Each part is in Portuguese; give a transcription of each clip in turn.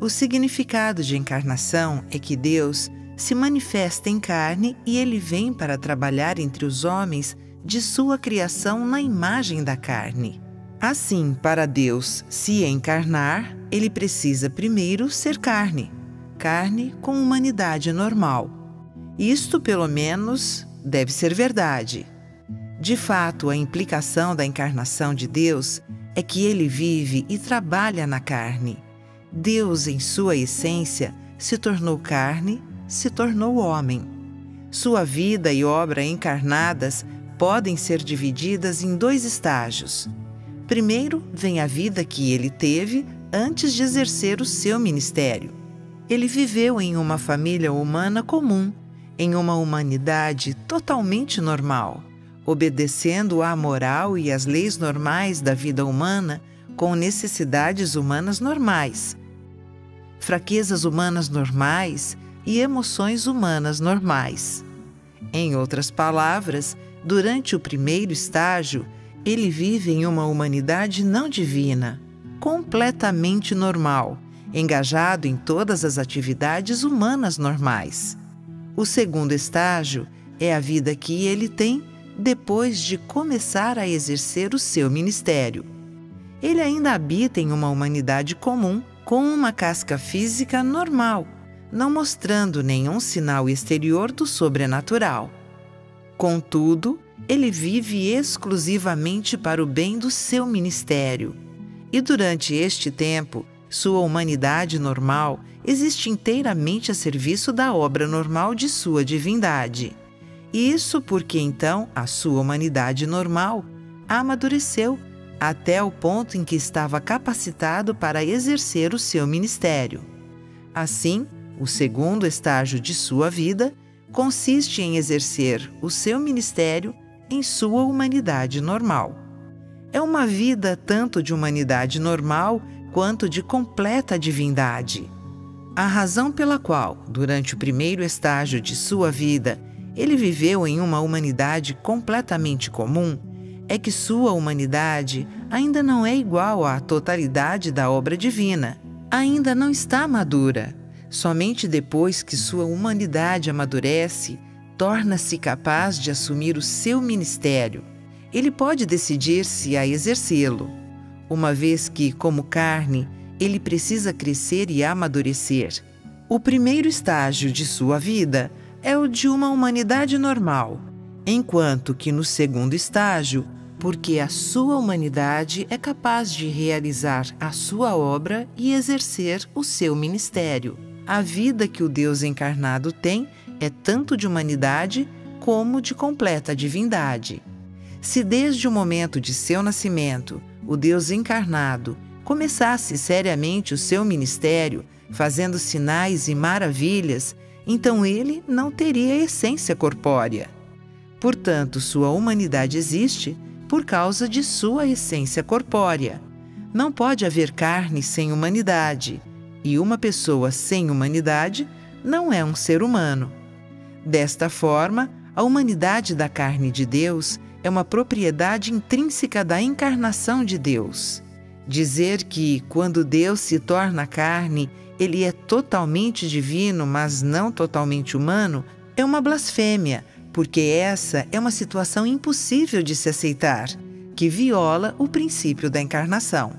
O significado de encarnação é que Deus se manifesta em carne e Ele vem para trabalhar entre os homens de sua criação na imagem da carne. Assim, para Deus se encarnar, Ele precisa primeiro ser carne, carne com humanidade normal. Isto, pelo menos, deve ser verdade. De fato, a implicação da encarnação de Deus é que Ele vive e trabalha na carne. Deus, em sua essência, se tornou carne, se tornou homem. Sua vida e obra encarnadas podem ser divididas em dois estágios. Primeiro, vem a vida que ele teve antes de exercer o seu ministério. Ele viveu em uma família humana comum, em uma humanidade totalmente normal, obedecendo à moral e às leis normais da vida humana, com necessidades humanas normais, fraquezas humanas normais e emoções humanas normais. Em outras palavras, durante o primeiro estágio, ele vive em uma humanidade não divina, completamente normal, engajado em todas as atividades humanas normais. O segundo estágio é a vida que ele tem depois de começar a exercer o seu ministério. Ele ainda habita em uma humanidade comum, com uma casca física normal, não mostrando nenhum sinal exterior do sobrenatural. Contudo, ele vive exclusivamente para o bem do seu ministério. E durante este tempo, sua humanidade normal existe inteiramente a serviço da obra normal de sua divindade. Isso porque então a sua humanidade normal amadureceu até o ponto em que estava capacitado para exercer o seu ministério. Assim, o segundo estágio de sua vida consiste em exercer o seu ministério em sua humanidade normal. É uma vida tanto de humanidade normal quanto de completa divindade. A razão pela qual, durante o primeiro estágio de sua vida, ele viveu em uma humanidade completamente comum é que sua humanidade ainda não é igual à totalidade da obra divina, ainda não está madura. Somente depois que sua humanidade amadurece, torna-se capaz de assumir o seu ministério. Ele pode decidir-se a exercê-lo, uma vez que, como carne, ele precisa crescer e amadurecer. O primeiro estágio de sua vida é o de uma humanidade normal, enquanto que no segundo estágio, porque a sua humanidade é capaz de realizar a sua obra e exercer o seu ministério. A vida que o Deus encarnado tem é tanto de humanidade como de completa divindade. Se desde o momento de seu nascimento, o Deus encarnado começasse seriamente o seu ministério, fazendo sinais e maravilhas, então ele não teria essência corpórea. Portanto, sua humanidade existe por causa de sua essência corpórea. Não pode haver carne sem humanidade, e uma pessoa sem humanidade não é um ser humano. Desta forma, a humanidade da carne de Deus é uma propriedade intrínseca da encarnação de Deus. Dizer que, quando Deus se torna carne, ele é totalmente divino, mas não totalmente humano, é uma blasfêmia, porque essa é uma situação impossível de se aceitar, que viola o princípio da encarnação.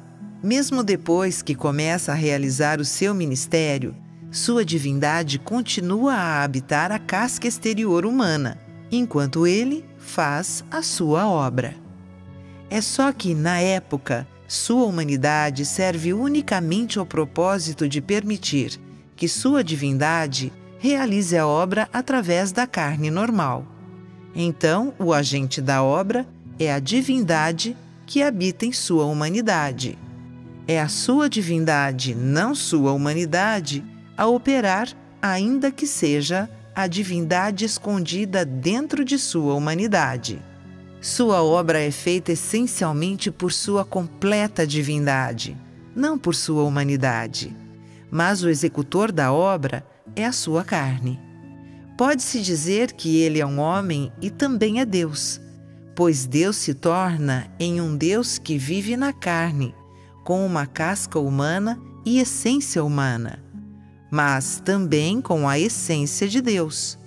Mesmo depois que começa a realizar o seu ministério, sua divindade continua a habitar a casca exterior humana, enquanto ele faz a sua obra. É só que, na época, sua humanidade serve unicamente ao propósito de permitir que sua divindade realize a obra através da carne normal. Então, o agente da obra é a divindade que habita em sua humanidade. É a sua divindade, não sua humanidade, a operar, ainda que seja a divindade escondida dentro de sua humanidade. Sua obra é feita essencialmente por sua completa divindade, não por sua humanidade. Mas o executor da obra é a sua carne. Pode-se dizer que ele é um homem e também é Deus, pois Deus se torna em um Deus que vive na carne, com uma casca humana e essência humana, mas também com a essência de Deus,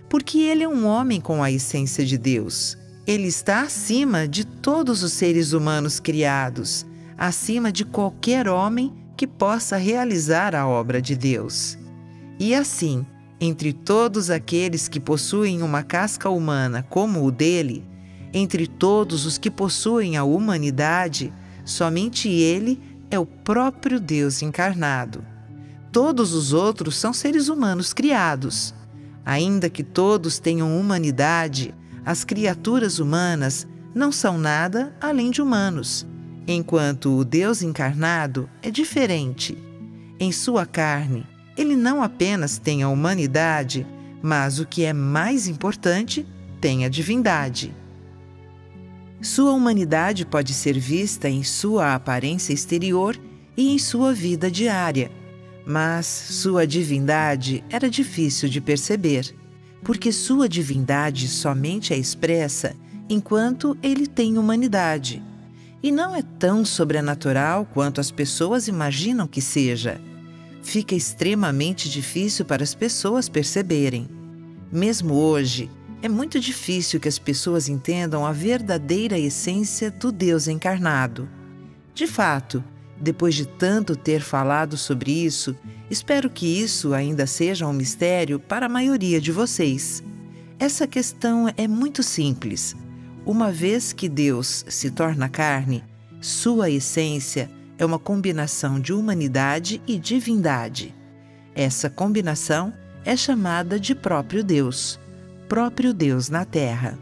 porque ele é um homem com a essência de Deus. Ele está acima de todos os seres humanos criados, acima de qualquer homem que possa realizar a obra de Deus. E assim, entre todos aqueles que possuem uma casca humana como o dele, entre todos os que possuem a humanidade, somente ele é o próprio Deus encarnado. Todos os outros são seres humanos criados. Ainda que todos tenham humanidade, as criaturas humanas não são nada além de humanos, enquanto o Deus encarnado é diferente. Em sua carne, ele não apenas tem a humanidade, mas o que é mais importante, tem a divindade. Sua humanidade pode ser vista em sua aparência exterior e em sua vida diária, mas sua divindade era difícil de perceber, porque sua divindade somente é expressa enquanto ele tem humanidade, e não é tão sobrenatural quanto as pessoas imaginam que seja. Fica extremamente difícil para as pessoas perceberem. Mesmo hoje, é muito difícil que as pessoas entendam a verdadeira essência do Deus encarnado. De fato, depois de tanto ter falado sobre isso, espero que isso ainda seja um mistério para a maioria de vocês. Essa questão é muito simples. Uma vez que Deus se torna carne, sua essência é uma combinação de humanidade e divindade. Essa combinação é chamada de próprio Deus na Terra.